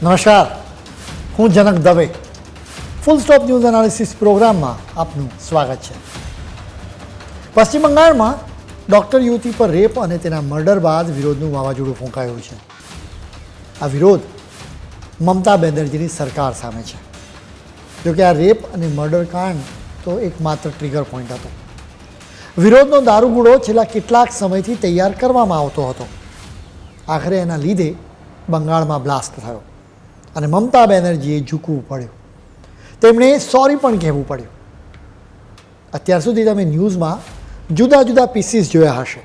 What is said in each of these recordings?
નમસ્કાર, હું Janak Dave. Full stop news analysis પ્રોગ્રામમાં આપનું સ્વાગત છે. પશ્ચિમ બંગાળમાં ડૉક્ટર યુવતી પર રેપ અને તેના મર્ડર બાદ વિરોધનું વાવાઝોડું ફૂંકાયું છે. આ વિરોધ મમતા બેનર્જીની સરકાર સામે છે. જોકે આ રેપ અને મર્ડર કાંડ તો એકમાત્ર ટ્રિગર પોઈન્ટ હતો. વિરોધનો દારૂગોળો છેલ્લા કેટલાક સમયથી તૈયાર કરવામાં આવતો હતો. આખરે એના લીધે બંગાળમાં બ્લાસ્ટ થયો અને મમતા બેનર્જીએ ઝૂકવું પડ્યું. તેમણે સોરી પણ કહેવું પડ્યું. અત્યાર સુધી તમે ન્યૂઝમાં જુદા જુદા પીસીસ જોયા હશે.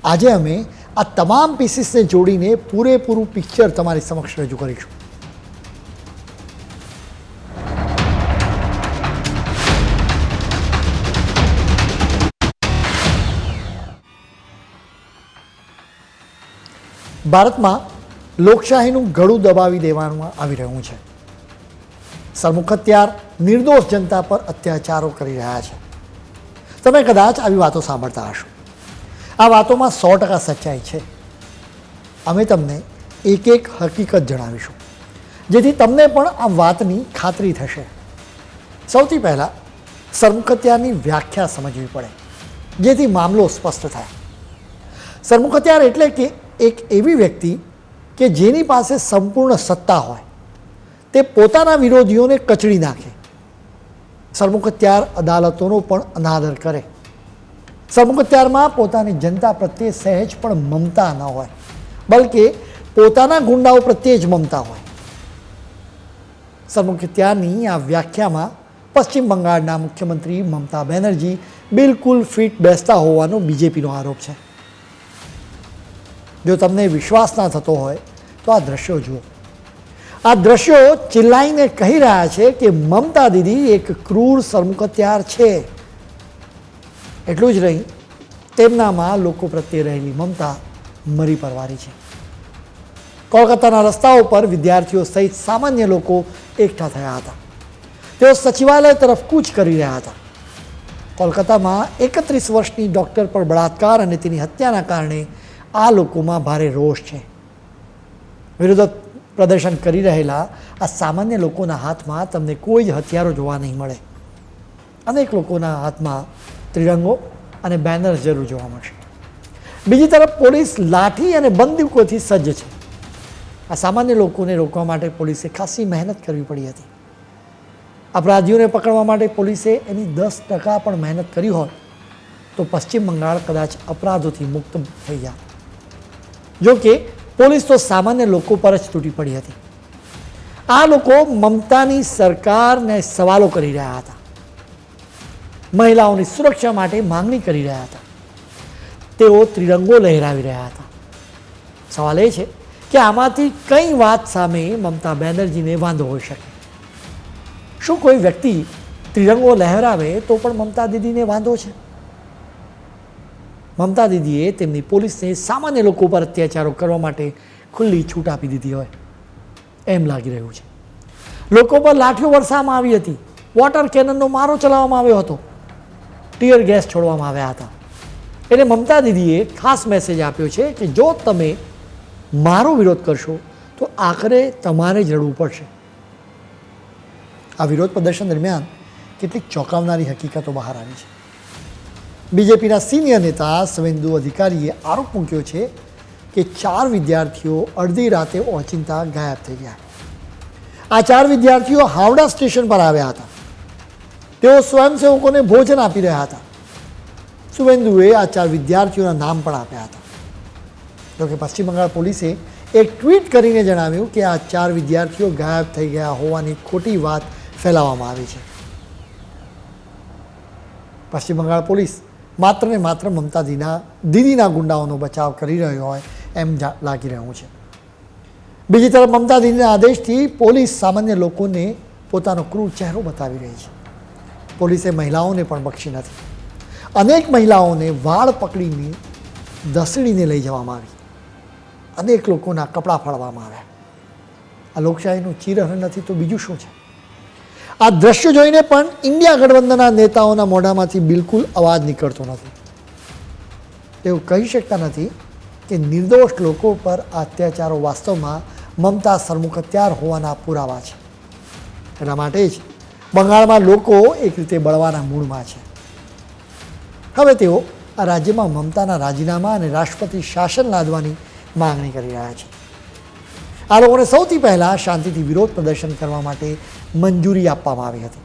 આજે અમે આ તમામ પીસીસને જોડીને પૂરેપૂરું પિક્ચર તમારી સમક્ષ રજૂ કરીશું. ભારતમાં લોકશાહીનું ગળું દબાવી દેવામાં આવી રહ્યું છે. સરમુખત્યાર નિર્દોષ જનતા પર અત્યાચારો કરી રહ્યા છે. તમે કદાચ આવી વાતો સાંભળતા હશો. આ વાતોમાં 100% સચ્ચાઈ છે. અમે તમને એક એક હકીકત જણાવીશું, જેથી તમને પણ આ વાતની ખાતરી થશે. સૌથી પહેલાં સરમુખત્યારની વ્યાખ્યા સમજવી પડે, જેથી મામલો સ્પષ્ટ થાય. સરમુખત્યાર એટલે કે એક એવી વ્યક્તિ કે જેની પાસે સંપૂર્ણ સત્તા હોય, તે પોતાના વિરોધીઓને કચડી નાખે. સરમુખત્યાર અદાલતોનો પણ અનાદર કરે. સરમુખત્યારમાં પોતાની જનતા પ્રત્યે સહેજ પણ મમતા ન હોય, બલકે પોતાના ગુંડાઓ પ્રત્યે જ મમતા હોય. સરમુખત્યારની આ વ્યાખ્યામાં પશ્ચિમ બંગાળના મુખ્યમંત્રી મમતા બેનર્જી બિલકુલ ફિટ બેસતા હોવાનો બીજેપીનો આરોપ છે. જો તમને વિશ્વાસ ના થતો હોય તો આ દ્રશ્યો જુઓ. આ દ્રશ્યો ચિલ્લાઈને કહી રહ્યા છે કે મમતા દીદી એક ક્રૂર સરમુખત્યાર છે. એટલું જ નહીં, તેમનામાં લોકો પ્રત્યે રહેલી મમતા મરી પરવારી છે. કોલકાતાના રસ્તાઓ પર વિદ્યાર્થીઓ સહિત સામાન્ય લોકો એકઠા થયા હતા. તેઓ સચિવાલય તરફ કૂચ કરી રહ્યા હતા. કોલકાતામાં 31 વર્ષની ડૉક્ટર પર બળાત્કાર અને તેની હત્યાના કારણે આ લોકોમાં ભારે રોષ છે. વિરોધ પ્રદર્શન કરી રહેલા આ સામાન્ય લોકોના હાથમાં તમને કોઈ જ હથિયારો જોવા નહીં મળે. અનેક લોકોના હાથમાં ત્રિરંગો અને બેનર્સ જરૂર જોવા મળશે. બીજી તરફ પોલીસ લાઠી અને બંદૂકોથી સજ્જ છે. આ સામાન્ય લોકોને રોકવા માટે પોલીસે ખાસી મહેનત કરવી પડી હતી. અપરાધીઓને પકડવા માટે પોલીસે એની 10% પણ મહેનત કરી હોત તો પશ્ચિમ બંગાળ કદાચ અપરાધોથી મુક્ત થઈ જાય. જો કે પોલીસ તો સામાન્ય લોકો પર જ તૂટી પડી હતી. આ લોકો મમતાની સરકારને સવાલો કરી રહ્યા હતા. મહિલાઓની સુરક્ષા માટે માંગણી કરી રહ્યા હતા. તેઓ ત્રિરંગો લહેરાવી રહ્યા હતા. સવાલ એ છે કે આમાંથી કઈ વાત સામે મમતા બેનર્જીને વાંધો હોઈ શકે? શું કોઈ વ્યક્તિ ત્રિરંગો લહેરાવે તો પણ મમતા દીદીને વાંધો છે? મમતા દીદીએ તેમની પોલીસને સામાન્ય લોકો પર અત્યાચારો કરવા માટે ખુલ્લી છૂટ આપી દીધી હોય એમ લાગી રહ્યું છે. લોકો પર લાઠીઓ વરસાવવામાં આવી હતી. વોટર કેનનનો મારો ચલાવવામાં આવ્યો હતો. ટીયર ગેસ છોડવામાં આવ્યા હતા. એટલે મમતા દીદીએ ખાસ મેસેજ આપ્યો છે કે જો તમે મારો વિરોધ કરશો તો આખરે તમારે જ રડવું પડશે. આ વિરોધ પ્રદર્શન દરમિયાન કેટલીક ચોંકાવનારી હકીકતો બહાર આવી છે. બીજેપીના સિનિયર નેતા શુવેન્દુ અધિકારીએ આરોપ મૂક્યો છે કે 4 વિદ્યાર્થીઓ અડધી રાતે ઓચિંતા ગાયબ થઈ ગયા. આ 4 વિદ્યાર્થીઓ હાવડા સ્ટેશન પર આવ્યા હતા. તેઓ સ્વયંસેવકોને ભોજન આપી રહ્યા હતા. શુવેન્દુએ આ 4 વિદ્યાર્થીઓના નામ પણ આપ્યા હતા. જોકે પશ્ચિમ બંગાળ પોલીસે એક ટ્વીટ કરીને જણાવ્યું કે આ 4 વિદ્યાર્થીઓ ગાયબ થઈ ગયા હોવાની ખોટી વાત ફેલાવવામાં આવી છે. પશ્ચિમ બંગાળ પોલીસ માત્ર ને માત્ર મમતા દીદીના ગુંડાઓનો બચાવ કરી રહ્યો હોય એમ લાગી રહ્યું છે. બીજી તરફ મમતા દીદીના આદેશથી પોલીસ સામાન્ય લોકોને પોતાનો ક્રૂર ચહેરો બતાવી રહી છે. પોલીસે મહિલાઓને પણ બક્ષી નથી. અનેક મહિલાઓને વાળ પકડીને ધસડીને લઈ જવામાં આવી. અનેક લોકોના કપડાં ફાડવામાં આવ્યા. આ લોકશાહીનું ચીરહરણ નથી તો બીજું શું છે? આ દ્રશ્ય જોઈને પણ ઇન્ડિયા ગઠબંધનના નેતાઓના મોઢામાંથી બિલકુલ અવાજ નીકળતો નથી. તેઓ કહી શકતા નથી કે નિર્દોષ લોકો પર અત્યાચારો વાસ્તવમાં મમતા સરમુખત્યાર હોવાના પુરાવા છે. એટલા માટે જ બંગાળમાં લોકો એક રીતે બળવાના મૂડમાં છે. હવે તેઓ આ રાજ્યમાં મમતાના રાજીનામા અને રાષ્ટ્રપતિ શાસન લાદવાની માંગણી કરી રહ્યા છે. આ લોકોને સૌથી પહેલાં શાંતિથી વિરોધ પ્રદર્શન કરવા માટે મંજૂરી આપવામાં આવી હતી,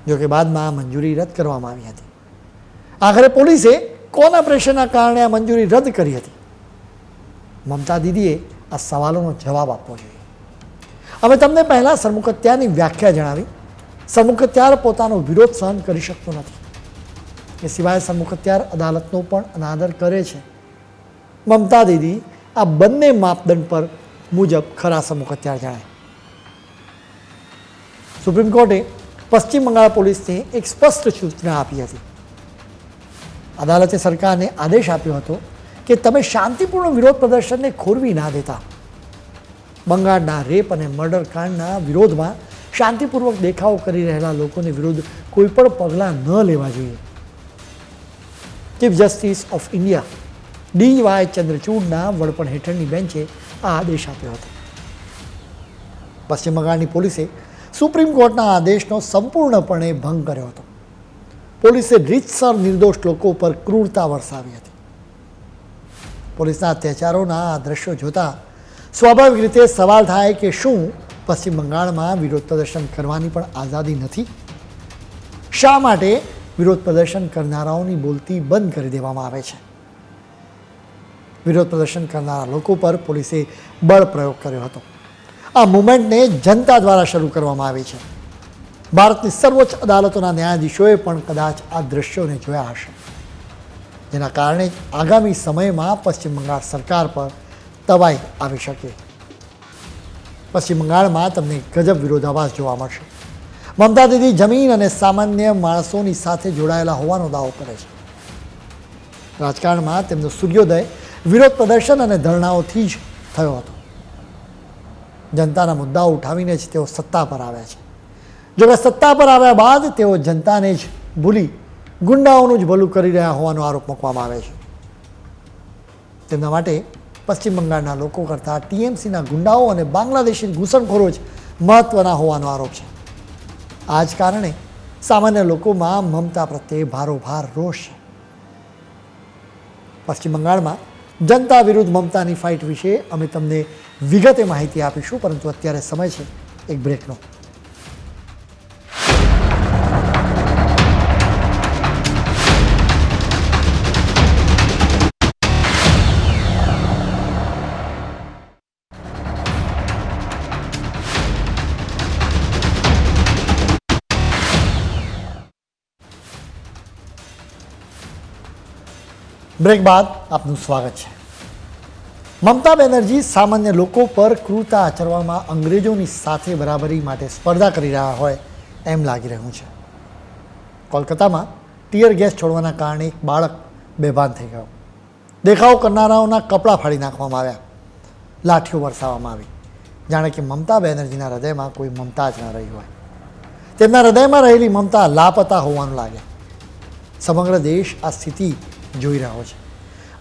જોકે બાદમાં મંજૂરી રદ કરવામાં આવી હતી. આખરે પોલીસે કોના પ્રેશરના કારણે આ મંજૂરી રદ કરી હતી? મમતા દીદીએ આ સવાલોનો જવાબ આપવો જોઈએ. અમે તમને પહેલાં સરમુખત્યારની વ્યાખ્યા જણાવી. સરમુખત્યાર પોતાનો વિરોધ સહન કરી શકતો નથી. એ સિવાય સરમુખત્યાર અદાલતનો પણ અનાદર કરે છે. મમતા દીદી આ બંને માપદંડ પર મુજબ ખરા સરમુખત્યાર જણાય. સુપ્રીમ કોર્ટે પશ્ચિમ બંગાળ પોલીસને એક સ્પષ્ટ સૂચના આપી હતી. અદાલતે સરકારને આદેશ આપ્યો હતો કે તમે શાંતિપૂર્ણ વિરોધ પ્રદર્શનને ખોરવી ના દેતા. બંગાળના રેપ અને મર્ડર કાંડના વિરોધમાં શાંતિપૂર્વક દેખાવ કરી રહેલા લોકોને વિરુદ્ધ કોઈ પણ પગલાં ન લેવા જોઈએ. Chief justice of India DY ચંદ્રચૂડના વડપણ હેઠળની બેન્ચે આ આદેશ આપ્યો હતો. પશ્ચિમ બંગાળની પોલીસે સુપ્રીમ કોર્ટના આદેશનો સંપૂર્ણપણે ભંગ કર્યો હતો. પોલીસે રીતસર નિર્દોષ લોકો પર ક્રૂરતા વરસાવી હતી. પોલીસના અત્યાચારોના આ દ્રશ્યો જોતા સ્વાભાવિક રીતે સવાલ થાય કે શું પશ્ચિમ બંગાળમાં વિરોધ પ્રદર્શન કરવાની પણ આઝાદી નથી? શા માટે વિરોધ પ્રદર્શન કરનારાઓની બોલતી બંધ કરી દેવામાં આવે છે? વિરોધ પ્રદર્શન કરનારા લોકો પર પોલીસે બળ પ્રયોગ કર્યો હતો. આ મુવમેન્ટને જનતા દ્વારા શરૂ કરવામાં આવી છે. ભારતની સર્વોચ્ચ અદાલતોના ન્યાયાધીશોએ પણ કદાચ આ દ્રશ્યોને જોયા હશે, જેના કારણે જ આગામી સમયમાં પશ્ચિમ બંગાળ સરકાર પર તવાઈ આવી શકે. પશ્ચિમ બંગાળમાં તમને ગજબ વિરોધાભાસ જોવા મળશે. મમતા દીદી જમીન અને સામાન્ય માણસોની સાથે જોડાયેલા હોવાનો દાવો કરે છે. રાજકારણમાં તેમનો સૂર્યોદય વિરોધ પ્રદર્શન અને ધરણાઓથી જ થયો હતો. જનતાના મુદ્દાઓ ઉઠાવીને જ તેઓ સત્તા પર આવ્યા છે. જોકે સત્તા પર આવ્યા બાદ તેઓ જનતાને જ ભૂલી ગુંડાઓનું જ ભલું કરી રહ્યા હોવાનો આરોપ મૂકવામાં આવે છે. તેમના માટે પશ્ચિમ બંગાળના લોકો કરતાં TMCના ગુંડાઓ અને બાંગ્લાદેશી ઘૂસણખોરો જ મહત્ત્વના હોવાનો આરોપ છે. આ જ કારણે સામાન્ય લોકોમાં મમતા પ્રત્યે ભારોભાર રોષ છે. પશ્ચિમ બંગાળમાં જનતા વિરુદ્ધ મમતાની ફાઇટ વિશે અમે તમને વિગતે માહિતી આપીશું, પરંતુ અત્યારે સમય છે એક બ્રેકનો. બ્રેક બાદ આપનું સ્વાગત છે. મમતા બેનર્જી સામાન્ય લોકો પર ક્રૂરતા આચરવામાં અંગ્રેજોની સાથે બરાબરી માટે સ્પર્ધા કરી રહ્યા હોય એમ લાગી રહ્યું છે. કોલકાતામાં ટીયર ગેસ છોડવાના કારણે એક બાળક બેભાન થઈ ગયો. દેખાવ કરનારાઓના કપડાં ફાડી નાખવામાં આવ્યા, લાઠીઓ વરસાવવામાં આવી, જાણે કે મમતા બેનર્જીના હૃદયમાં કોઈ મમતા જ ન રહી હોય. તેમના હૃદયમાં રહેલી મમતા લાપતા હોવાનું લાગે. સમગ્ર દેશ આ સ્થિતિ જોઈ રહ્યો છે,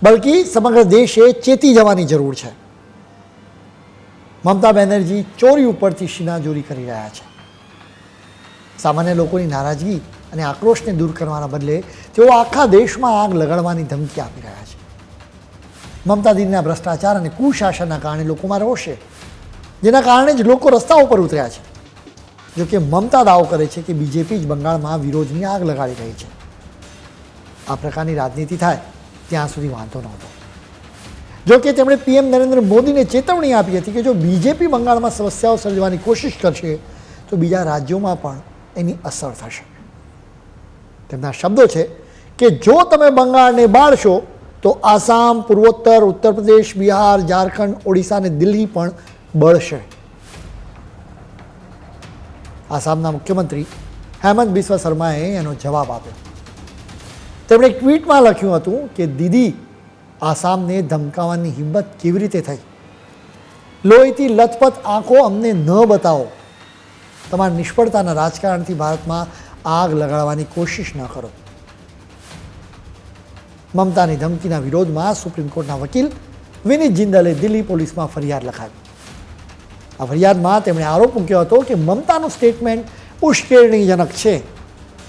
બલ્કિ સમગ્ર દેશે ચેતી જવાની જરૂર છે. મમતા બેનર્જી ચોરી ઉપરથી શિનાજોરી કરી રહ્યા છે. સામાન્ય લોકોની નારાજગી અને આક્રોશને દૂર કરવાના બદલે તેઓ આખા દેશમાં આગ લગાડવાની ધમકી આપી રહ્યા છે. મમતા દીદીના ભ્રષ્ટાચાર અને કુશાસનના કારણે લોકોમાં રોષ છે, જેના કારણે જ લોકો રસ્તા ઉપર ઉતર્યા છે. જોકે મમતા દાવો કરે છે કે બીજેપી જ બંગાળમાં વિરોધની આગ લગાડી રહી છે. આ પ્રકારની રાજનીતિ થાય ત્યાં સુધી વાંધો નહોતો. જો કે તેમણે PM નરેન્દ્ર મોદીને ચેતવણી આપી હતી કે જો બીજેપી બંગાળમાં સમસ્યાઓ સર્જવાની કોશિશ કરશે તો બીજા રાજ્યોમાં પણ એની અસર થશે. તેમના શબ્દો છે કે જો તમે બંગાળને બાળશો તો આસામ, પૂર્વોત્તર, ઉત્તર પ્રદેશ, બિહાર, ઝારખંડ, ઓડિશા અને દિલ્હી પણ બળશે. આસામના મુખ્યમંત્રી હેમંત બિસ્વા શર્માએ એનો જવાબ આપ્યો. તેમણે એક ટ્વીટમાં લખ્યું હતું કે દીદી, આસામને ધમકાવવાની હિંમત કેવી રીતે થઈ? લોહીથી લથપથ આંખો અમને ન બતાવો. તમારા નિષ્ફળતાના રાજકારણથી ભારતમાં આગ લગાડવાની કોશિશ ન કરો. મમતાની ધમકીના વિરોધમાં સુપ્રીમ કોર્ટના વકીલ વિનીત જિંદલે દિલ્હી પોલીસમાં ફરિયાદ લખાવી. આ ફરિયાદમાં તેમણે આરોપ મૂક્યો હતો કે મમતાનું સ્ટેટમેન્ટ ઉશ્કેરણીજનક છે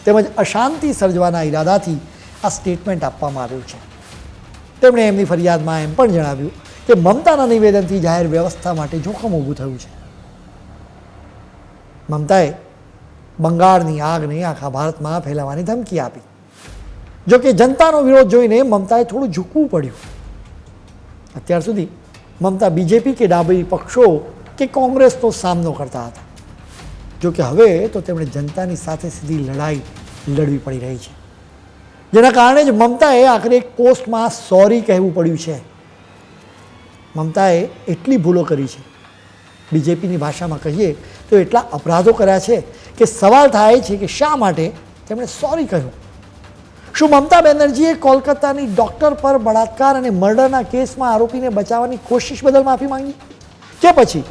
તેમજ અશાંતિ સર્જવાના ઈરાદાથી આ સ્ટેટમેન્ટ આપવામાં આવ્યું છે. તેમણે એમની ફરિયાદમાં એમ પણ જણાવ્યું કે મમતાના નિવેદનથી જાહેર વ્યવસ્થા માટે જોખમ ઊભું થયું છે. મમતાએ બંગાળની આગને આખા ભારતમાં ફેલાવવાની ધમકી આપી. જોકે જનતાનો વિરોધ જોઈને મમતાએ થોડું ઝૂકવું પડ્યું. અત્યાર સુધી મમતા બીજેપી કે ડાબી પક્ષો કે કોંગ્રેસનો સામનો કરતા હતા. જોકે હવે તો તેમણે જનતાની સાથે સીધી લડાઈ લડવી પડી રહી છે, જેના કારણે જ મમતાએ આખરે એક પોસ્ટમાં સોરી કહેવું પડ્યું છે. મમતાએ એટલી ભૂલો કરી છે, બીજેપીની ભાષામાં કહીએ તો એટલા અપરાધો કર્યા છે કે સવાલ થાય છે કે શા માટે તેમણે સોરી કહ્યું. શું મમતા બેનર્જીએ કોલકાતાની ડૉક્ટર પર બળાત્કાર અને મર્ડરના કેસમાં આરોપીને બચાવવાની કોશિશ બદલ માફી માંગી, કે પછી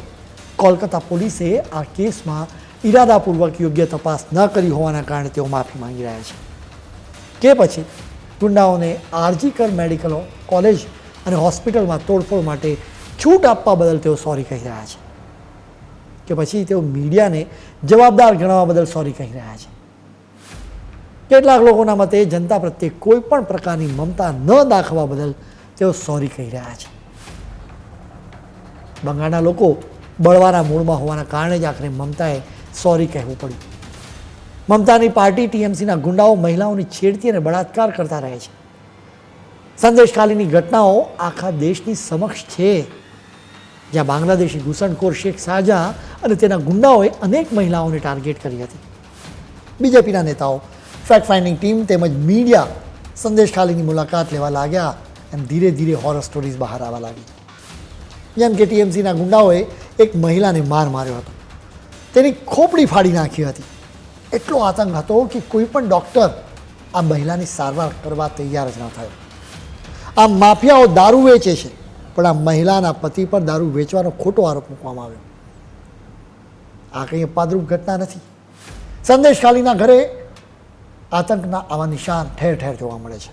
કોલકાતા પોલીસે આ કેસમાં ઈરાદાપૂર્વક યોગ્ય તપાસ ન કરી હોવાના કારણે તેઓ માફી માંગી રહ્યા છે, કે પછી ગુંડાઓને આરજીકર મેડિકલ કોલેજ અને હોસ્પિટલમાં તોડફોડ માટે છૂટ આપવા બદલ તેઓ સોરી કહી રહ્યા છે, કે પછી તેઓ મીડિયાને જવાબદાર ગણવા બદલ સોરી કહી રહ્યા છે. કેટલાક લોકોના મતે જનતા પ્રત્યે કોઈ પણ પ્રકારની મમતા ન દાખવવા બદલ તેઓ સોરી કહી રહ્યા છે. બંગાળના લોકો બળવાના મૂળમાં હોવાના કારણે જ આખરે મમતાએ સોરી કહેવું પડ્યું. મમતાની પાર્ટી ટીએમસીના ગુંડાઓ મહિલાઓની છેડતી અને બળાત્કાર કરતા રહે છે. સંદેશખાલીની ઘટનાઓ આખા દેશની સમક્ષ છે, જ્યાં બાંગ્લાદેશી ઘૂસણખોર શેખ શાહજહાં અને તેના ગુંડાઓએ અનેક મહિલાઓને ટાર્ગેટ કરી હતી. બીજેપીના નેતાઓ, ફેક્ટ ફાઇન્ડિંગ ટીમ તેમજ મીડિયા સંદેશખાલીની મુલાકાત લેવા લાગ્યા અને ધીરે ધીરે હોરર સ્ટોરીઝ બહાર આવવા લાગી. જેમ કે ટીએમસીના ગુંડાઓએ એક મહિલાને માર્યો હતો, તેની ખોપડી ફાડી નાખી હતી. એટલો આતંક હતો કે કોઈ પણ ડૉક્ટર આ મહિલાની સારવાર કરવા તૈયાર જ ન થયો. આ માફિયાઓ દારૂ વેચે છે, પણ આ મહિલાના પતિ પર દારૂ વેચવાનો ખોટો આરોપ મૂકવામાં આવ્યો. આ કંઈ અપાદરૂપ ઘટના નથી. સંદેશખાલીના ઘરે આતંકના આવા નિશાન ઠેર ઠેર જોવા મળે છે.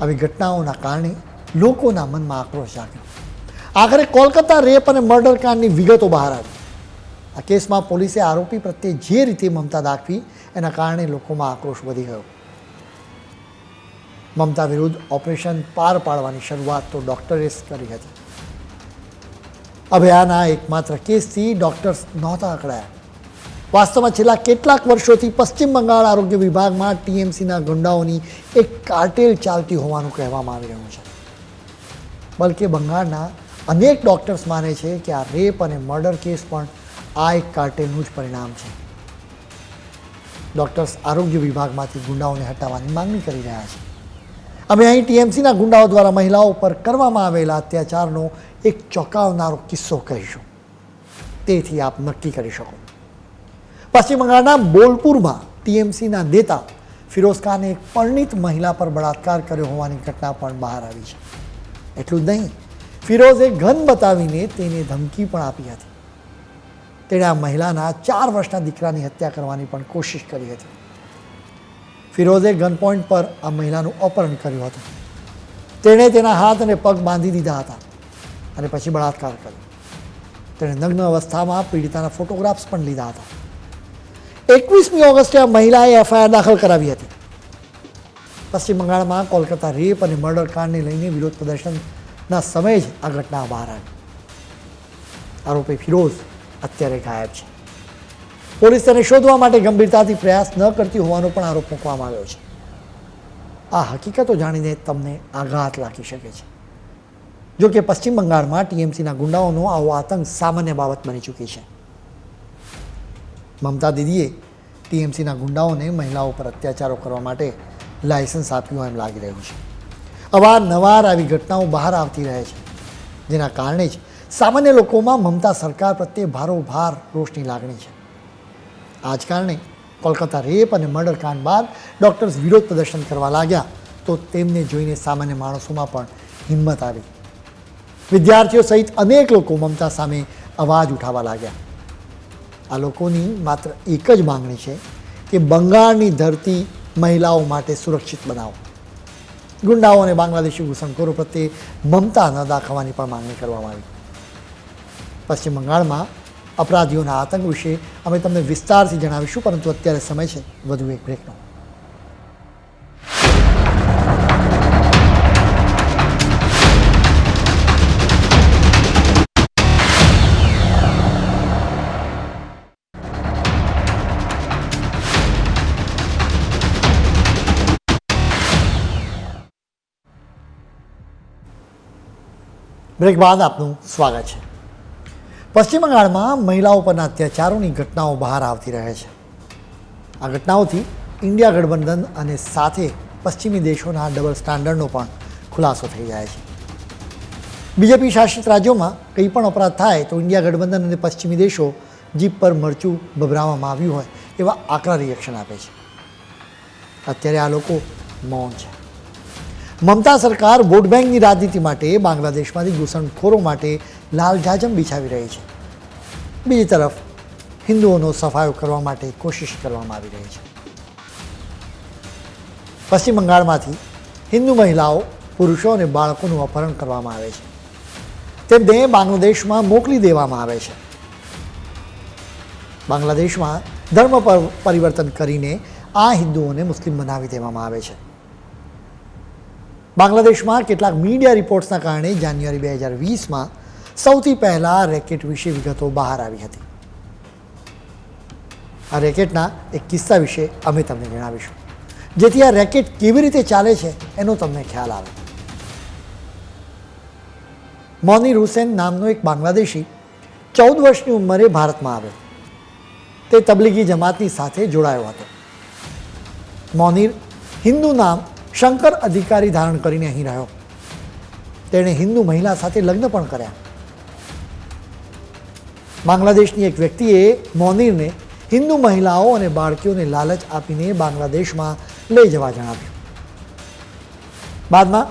આવી ઘટનાઓના કારણે લોકોના મનમાં આક્રોશ જાગ્યો. આખરે કોલકાતા રેપ અને મર્ડર કાંડની વિગતો બહાર આવી. આ કેસમાં પોલીસે આરોપી પ્રત્યે જે રીતે મમતા દાખવી એના કારણે લોકોમાં આક્રોશ વધી ગયો. મમતા વિરુદ્ધ ઓપરેશન પાર પાડવાની શરૂઆત તો ડૉક્ટરે કરી હતી. અભયાના એકમાત્ર કેસથી ડૉક્ટર્સ નહોતા અકળાયા. વાસ્તવમાં છેલ્લા કેટલાક વર્ષોથી પશ્ચિમ બંગાળ આરોગ્ય વિભાગમાં ટીએમસીના ગુંડાઓની એક કાર્ટેલ ચાલતી હોવાનું કહેવામાં આવી રહ્યું છે. બલકે બંગાળના અનેક ડૉક્ટર્સ માને છે કે આ રેપ અને મર્ડર કેસ પણ આ એક કાર્ટેલનું જ પરિણામ છે. ડૉક્ટર્સ આરોગ્ય વિભાગમાંથી ગુંડાઓને હટાવવાની માંગણી કરી રહ્યા છે. અમે અહીં ટીએમસીના ગુંડાઓ દ્વારા મહિલાઓ પર કરવામાં આવેલા અત્યાચારનો એક ચોંકાવનારો કિસ્સો કહીશું, તેથી આપ નક્કી કરી શકો. પશ્ચિમ બંગાળના બોલપુરમાં ટીએમસીના નેતા ફિરોઝ ખાને એક પરિણીત મહિલા પર બળાત્કાર કર્યો હોવાની ઘટના પણ બહાર આવી છે. એટલું જ નહીં, ફિરોઝે ગન બતાવીને તેને ધમકી પણ આપી હતી. તેણે આ મહિલાના 4 વર્ષના દીકરાની હત્યા કરવાની પણ કોશિશ કરી હતી. ફિરોઝે ગન પોઈન્ટ પર આ મહિલાનું અપહરણ કર્યું હતું. તેણે તેના હાથ અને પગ બાંધી દીધા હતા અને પછી બળાત્કાર કર્યો. તેણે નગ્ન અવસ્થામાં પીડિતાના ફોટોગ્રાફ્સ પણ લીધા હતા. 21મી ઓગસ્ટે આ મહિલાએ એફઆઈઆર દાખલ કરાવી હતી. પશ્ચિમ બંગાળમાં કોલકાતા રેપ અને મર્ડર કાંડને લઈને વિરોધ પ્રદર્શનના સમયે જ આ ઘટના બહાર આવી. આરોપી ફિરોઝ અત્યારે ગાયબ છે. પોલીસ તેને શોધવા માટે ગંભીરતાથી પ્રયાસ ન કરતી હોવાનો પણ આરોપ મૂકવામાં આવ્યો છે. આ હકીકતો જાણીને તમને આઘાત લાગી શકે છે. જો કે પશ્ચિમ બંગાળમાં ટીએમસીના ગુંડાઓનો આવો આતંક સામાન્ય બાબત બની ચૂકી છે. મમતા દીદીએ ટીએમસીના ગુંડાઓને મહિલાઓ પર અત્યાચારો કરવા માટે લાયસન્સ આપ્યું એમ લાગી રહ્યું છે. અવારનવાર આવી ઘટનાઓ બહાર આવતી રહે છે, જેના કારણે જ સામાન્ય લોકોમાં મમતા સરકાર પ્રત્યે ભારોભાર રોષની લાગણી છે. આ જ કારણે કોલકાતા રેપ અને મર્ડર કાંડ બાદ ડૉક્ટર્સ વિરોધ પ્રદર્શન કરવા લાગ્યા તો તેમને જોઈને સામાન્ય માણસોમાં પણ હિંમત આવી. વિદ્યાર્થીઓ સહિત અનેક લોકો મમતા સામે અવાજ ઉઠાવવા લાગ્યા. આ લોકોની માત્ર એક જ માંગણી છે કે બંગાળની ધરતી મહિલાઓ માટે સુરક્ષિત બનાવો. ગુંડાઓ અને બાંગ્લાદેશી ઘૂસણખોરો પ્રત્યે મમતા ન દાખવવાની પણ માંગણી કરવામાં આવી. પશ્ચિમ બંગાળમાં અપરાધીઓના આતંક વિશે અમે તમને વિસ્તારથી જણાવીશું, પરંતુ અત્યારે સમય છે વધુ એક બ્રેકનો. બ્રેક બાદ આપનું સ્વાગત છે. પશ્ચિમ બંગાળમાં મહિલાઓ પરના અત્યાચારોની ઘટનાઓ બહાર આવતી રહે છે. આ ઘટનાઓથી ઇન્ડિયા ગઠબંધન અને સાથે પશ્ચિમી દેશોના ડબલ સ્ટાન્ડર્ડનો પણ ખુલાસો થઈ જાય છે. બીજેપી શાસિત રાજ્યોમાં કંઈ પણ અપરાધ થાય તો ઇન્ડિયા ગઠબંધન અને પશ્ચિમી દેશો જીપ પર મરચું ભભરાવવામાં આવ્યું હોય એવા આકરા રિએક્શન આપે છે. અત્યારે આ લોકો મૌન છે. મમતા સરકાર વોટ બેંકની રાજનીતિ માટે બાંગ્લાદેશમાંથી ઘૂસણખોરો માટે લાલ જાજમ બિછાવી રહી છે. બીજી તરફ હિન્દુઓનો સફાયો કરવા માટે કોશિશ કરવામાં આવી રહી છે. પશ્ચિમ બંગાળમાંથી હિન્દુ મહિલાઓ, પુરુષો અને બાળકોનું અપહરણ કરવામાં આવે છે. તેમને બાંગ્લાદેશમાં મોકલી દેવામાં આવે છે. બાંગ્લાદેશમાં ધર્મ પરિવર્તન કરીને આ હિન્દુઓને મુસ્લિમ બનાવી દેવામાં આવે છે. બાંગ્લાદેશમાં કેટલાક મીડિયા રિપોર્ટ્સના કારણે જાન્યુઆરી 2020માં સૌથી પહેલાં રેકેટ વિશે વિગતો બહાર આવી હતી. આ રેકેટના એક કિસ્સા વિશે અમે તમને જણાવીશું, જેથી આ રેકેટ કેવી રીતે ચાલે છે એનો તમને ખ્યાલ આવે. મોનીર હુસેન નામનો એક બાંગ્લાદેશી 14 વર્ષની ઉંમરે ભારતમાં આવ્યો. તે તબલીગી જમાતની સાથે જોડાયો હતો. મોનીર હિન્દુ નામ શંકર અધિકારી ધારણ કરીને અહીં રહ્યો. તેણે હિન્દુ મહિલા સાથે લગ્ન પણ કર્યા. બાંગ્લાદેશની એક વ્યક્તિએ મોનીરને હિન્દુ મહિલાઓ અને બાળકીઓને લાલચ આપીને બાંગ્લાદેશમાં લઈ જવા જણાવ્યું. બાદમાં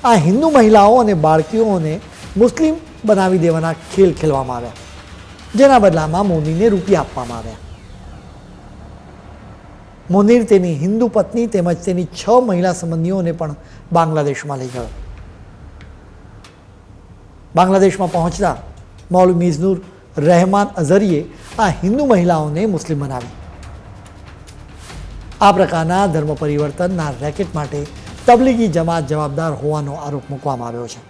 આ હિન્દુ મહિલાઓ અને બાળકીઓને મુસ્લિમ બનાવી દેવાના ખેલ ખેલવામાં આવ્યા, જેના બદલામાં મોનીરને રૂપિયા આપવામાં આવ્યા. મોનીર તેની હિન્દુ પત્ની તેમજ તેની 6 મહિલા સંબંધીઓને પણ બાંગ્લાદેશમાં લઈ ગયો. બાંગ્લાદેશમાં પહોંચતા મૌલવી મિઝનુર રહેમાન અઝહરીએ આ હિન્દુ મહિલાઓને મુસ્લિમ બનાવી. આ પ્રકારના ધર્મ પરિવર્તનના રેકેટ માટે તબલીગી જમાત જવાબદાર હોવાનો આરોપ મૂકવામાં આવ્યો છે.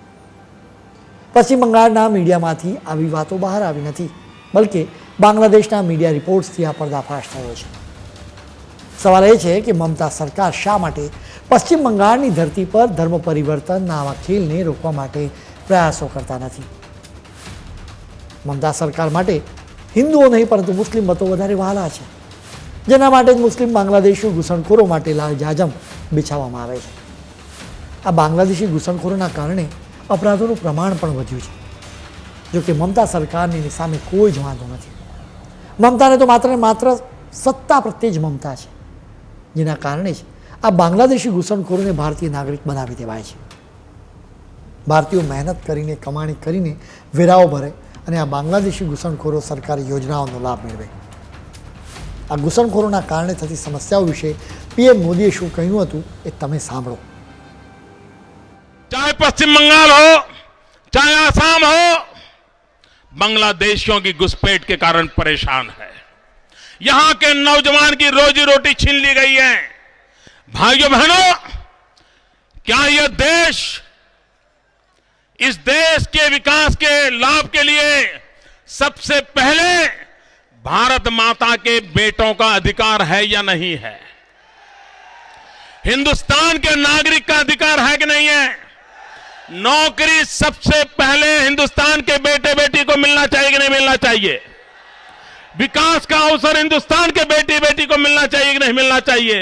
પશ્ચિમ બંગાળના મીડિયામાંથી આવી વાતો બહાર આવી નથી, બલકે બાંગ્લાદેશના મીડિયા રિપોર્ટ્સથી આ પર્દાફાશ થયો છે. સવાલ એ છે કે મમતા સરકાર શા માટે પશ્ચિમ બંગાળની ધરતી પર ધર્મ પરિવર્તનના આવા ખેલને રોકવા માટે પ્રયાસો કરતા નથી. મમતા સરકાર માટે હિન્દુઓ નહીં પરંતુ મુસ્લિમ મતો વધારે વહાલા છે, જેના માટે જ મુસ્લિમ બાંગ્લાદેશી ઘૂસણખોરો માટે લાલ જાજમ બિછાવવામાં આવે છે. આ બાંગ્લાદેશી ઘૂસણખોરોના કારણે અપરાધોનું પ્રમાણ પણ વધ્યું છે. જોકે મમતા સરકારની સામે કોઈ જ વાંધો નથી. મમતાને તો માત્ર ને માત્ર સત્તા પ્રત્યે જ મમતા છે, જેના કારણે જ આ બાંગ્લાદેશી ઘૂસણખોરોને ભારતીય નાગરિક બનાવી દેવાય છે. ભારતીયો મહેનત કરીને, કમાણી કરીને વેરાઓ ભરે અને આ બાંગ્લાદેશી ઘૂસણખોરો સરકારી યોજનાઓનો લાભ મેળવે. આ ઘૂસણખોરોના કારણે થતી સમસ્યાઓ વિશે પીએમ મોદીએ શું કહ્યું હતું એ તમે સાંભળો. चाहे पश्चिम बंगाल हो, चाहे आसाम हो, बांग्लादेशियों की घुसपैठ के कारण परेशान है. यहां के नौजवान की रोजी रोटी छीन ली गई है. भाइयों बहनों, क्या यह देश, इस देश के विकास के लाभ के लिए सबसे पहले भारत माता के बेटों का अधिकार है या नहीं है? हिंदुस्तान के नागरिक का अधिकार है कि नहीं है? नौकरी सबसे पहले हिंदुस्तान के बेटे बेटी को मिलना चाहिए कि नहीं मिलना चाहिए? विकास का अवसर हिंदुस्तान के बेटी बेटी को मिलना चाहिए कि नहीं मिलना चाहिए?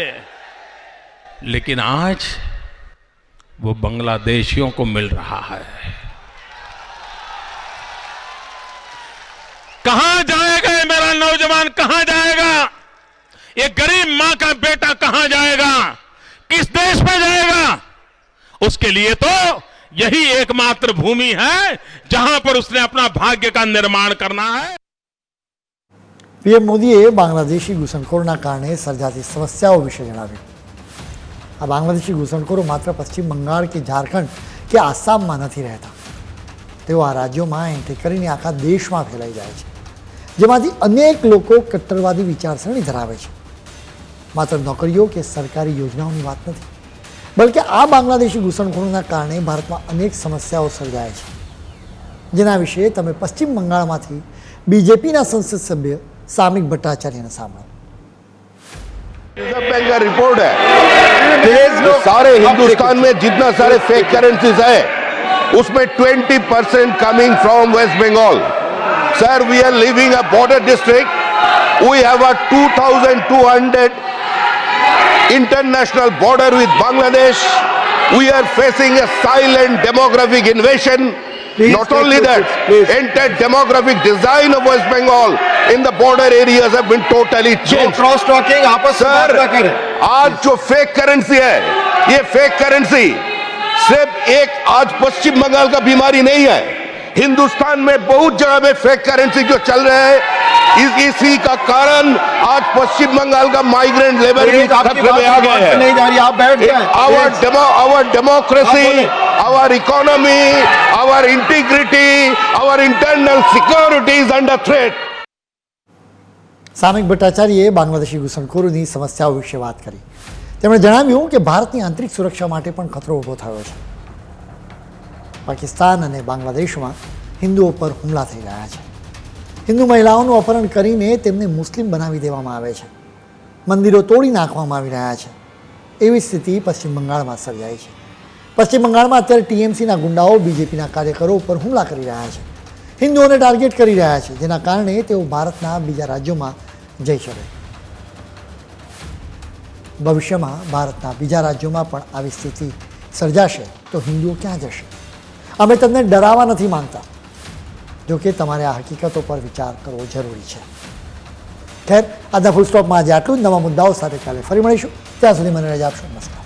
लेकिन आज वो बांग्लादेशियों को मिल रहा है. कहां जाएगा ये मेरा नौजवान, कहां जाएगा? ये गरीब मां का बेटा कहां जाएगा? किस देश में जाएगा? उसके लिए तो यही एकमात्र भूमि है जहां पर उसने अपना भाग्य का निर्माण करना है. પીએમ મોદીએ બાંગ્લાદેશી ઘૂસણખોરના કારણે સર્જાતી સમસ્યાઓ વિશે જણાવ્યું. આ બાંગ્લાદેશી ઘૂસણખોરો માત્ર પશ્ચિમ બંગાળ કે ઝારખંડ કે આસામમાં નથી રહેતા, તેઓ આ રાજ્યોમાં એન્ટ્રી કરીને આખા દેશમાં ફેલાઈ જાય છે, જેમાંથી અનેક લોકો કટ્ટરવાદી વિચારસરણી ધરાવે છે. માત્ર નોકરીઓ કે સરકારી યોજનાઓની વાત નથી, બલકે આ બાંગ્લાદેશી ઘૂસણખોરોના કારણે ભારતમાં અનેક સમસ્યાઓ સર્જાય છે, જેના વિશે તમે પશ્ચિમ બંગાળમાંથી બીજેપીના સંસદ સભ્ય સામિક ભટ્ટાચાર્યને સાંભળો. रिजर्व बैंक का रिपोर्ट है सारे हिंदुस्तान में जितना सारे फेक करेंसीज है उसमें 20% coming from West Bengal. Sir, we are living a border district. We have a 2200 international border with Bangladesh. We are facing a silent demographic invasion. Not only that, entire demographic design of West Bengal in the border areas have been totally changed. Cross talking आपस में बात ना sir, करें. आज जो fake currency है, ये fake currency सिर्फ एक आज पश्चिम बंगाल का बीमारी नहीं है. हिंदुस्तान में बहुत जगह में फेक करेंसी जो चल रहा है, इसी का कारण आज पश्चिम बंगाल का माइग्रेंट लेबर भी खतरे में आ गए हैं. नहीं जा रही, आप बैठ जाएं. Our democracy, our economy, our integrity, our internal security is under threat. સામિક ભટ્ટાચાર્યએ Bangladeshi ઘૂસણખોરોની સમસ્યાઓ વિશે વાત કરી. તેમણે જણાવ્યું કે ભારતની આંતરિક સુરક્ષા માટે પણ ખતરો ઊભો થયો છે. પાકિસ્તાન અને બાંગ્લાદેશમાં હિન્દુઓ પર હુમલા થઈ રહ્યા છે. હિન્દુ મહિલાઓનું અપહરણ કરીને તેમને મુસ્લિમ બનાવી દેવામાં આવે છે. મંદિરો તોડી નાખવામાં આવી રહ્યા છે. એવી સ્થિતિ પશ્ચિમ બંગાળમાં સર્જાઈ છે. પશ્ચિમ બંગાળમાં અત્યારે ટીએમસીના ગુંડાઓ બીજેપીના કાર્યકરો ઉપર હુમલા કરી રહ્યા છે, હિન્દુઓને ટાર્ગેટ કરી રહ્યા છે, જેના કારણે તેઓ ભારતના બીજા રાજ્યોમાં જઈ શકે. ભવિષ્યમાં ભારતના બીજા રાજ્યોમાં પણ આવી સ્થિતિ સર્જાશે તો હિન્દુઓ ક્યાં જશે? અમે તમને ડરાવવા નથી માંગતા, જોકે તમારે આ હકીકતો પર વિચાર કરવો જરૂરી છે. ખેર, આજના ફૂલ સ્ટોપમાં આજે આટલું જ. નવા મુદ્દાઓ સાથે કાલે ફરી મળીશું. ત્યાં સુધી મને રજા આપશો. નમસ્કાર.